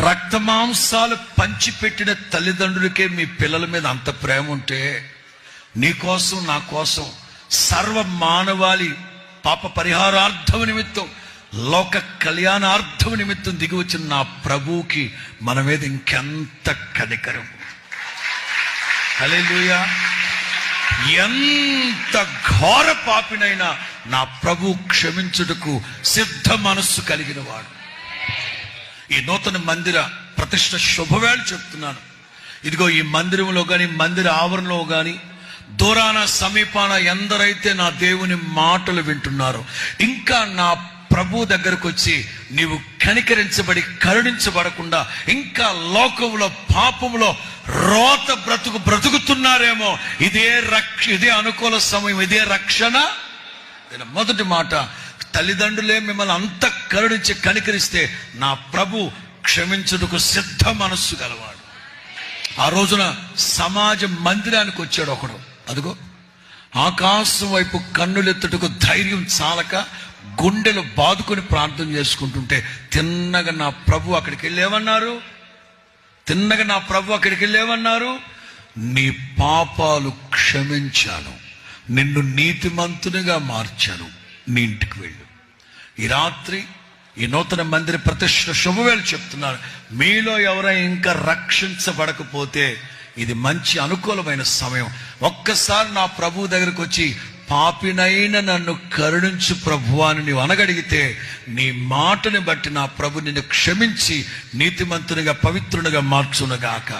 రక్త మాంసాలు పంచిపెట్టిన తల్లిదండ్రులకే మీ పిల్లల మీద అంత ప్రేమ ఉంటే, నీ కోసం నా కోసం సర్వ మానవాళి పాప పరిహారార్థం నిమిత్తం, లోక కళ్యాణార్థం నిమిత్తం దిగి వచ్చిన నా ప్రభువుకి మన మీద ఇంకెంత కనికరం. హల్లెలూయా. ఎంత ఘోర పాపినైనా నా ప్రభు క్షమించుటకు సిద్ధ మనస్సు కలిగిన వాడు. ఈ నూతన మందిర ప్రతిష్ఠ శుభవేళ చెప్తున్నాను. ఇదిగో ఈ మందిరంలో కానీ, మందిర ఆవరణలో కానీ, దూరాన సమీపాన ఎందరైతే నా దేవుని మాటలు వింటున్నారో, ఇంకా నా ప్రభు దగ్గరకు వచ్చి నీవు కనికరించబడి కరుణించబడకుండా ఇంకా లోకంలో పాపంలో రోత బ్రతుకుతున్నారేమో, ఇదే అనుకూల సమయం, ఇదే రక్షణ. మొదటి మాట, తల్లిదండ్రులే మిమ్మల్ని అంత కరుణించి కనికరిస్తే నా ప్రభు క్షమించుటకు సిద్ధ మనస్సు గలవాడు. ఆ రోజున సమాజ మందిరానికి వచ్చాడు ఒకడు. అదిగో ఆకాశం వైపు కన్నులెత్తుటకు ధైర్యం చాలక గుండెలు బాదుకొని ప్రార్థన చేసుకుంటుంటే తిన్నగా నా ప్రభు అక్కడికి వెళ్ళేవన్నారు, నీ పాపాలు క్షమించాను, నిన్ను నీతిమంతునిగా మార్చాను, నీ ఇంటికి వెళ్ళు. ఈ రాత్రి ఈ నూతన మందిర ప్రతిష్ఠ శుభవేళ చెప్తున్నాను. మీలో ఎవరైనా ఇంకా రక్షించబడకపోతే ఇది మంచి అనుకూలమైన సమయం. ఒక్కసారి నా ప్రభు దగ్గరకు వచ్చి, పాపినైన నన్ను కరుణించు ప్రభువా అని నీవు అనగడిగితే, నీ మాటని బట్టి నా ప్రభు నిన్ను క్షమించి నీతిమంతునిగా పవిత్రునిగా మార్చునుగాక.